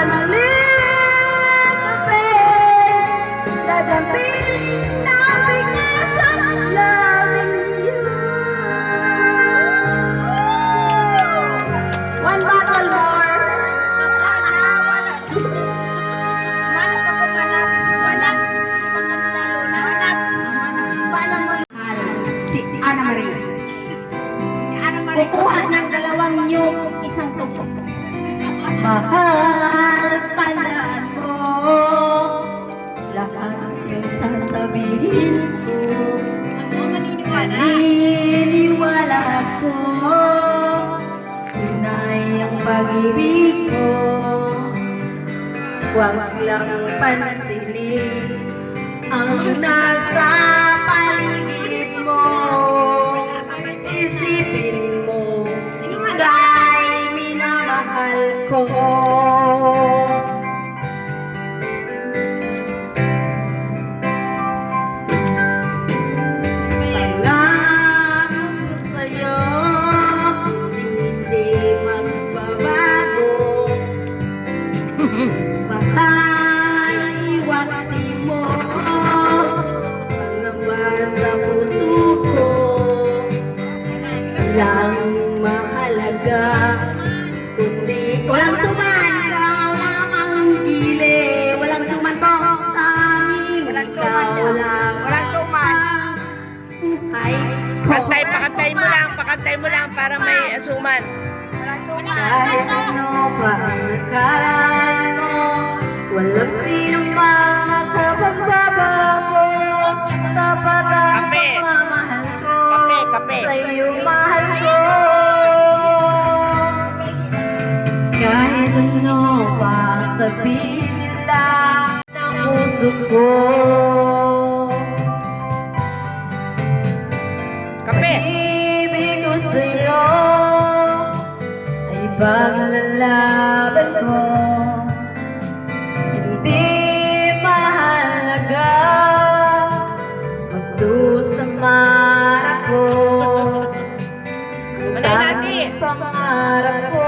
maliit na pain, dadampin na because of loving you. One bottle more. Si Ana Maria. Kukuha ng 2 nyug, isang tuktok. Mahal, tandaan mo lahat ng sasabihin ko. Maniniwala ko, tunay ang pag-ibig ko. Huwag lang pansinin ang nasa paligid mo. Isipin mo, kay minamahal ko. Pangako ko sa'yo, hindi magbabago. Baka iwaksi mo pangamba sa puso ko. Walang mahalaga kundi walang suman, ikaw lang ang gili. Walang suman to, tanging ikaw lang. Walang suman. Buhay ko. Pakantay mo lang para may asuman. Kahit ano pa ang nakalaan mo, walang sino mang makapagbabago. Sapat ang Kape. pagmamahal ko Kape. sa iyong mahal ko. Kahit ano pa sabihin nila ng puso ko. Kape. Pag-ibig ko sa'yo ay paglalaban ko. Hindi mahalaga magdusamara ko. Manay natin. Ang pangarap ko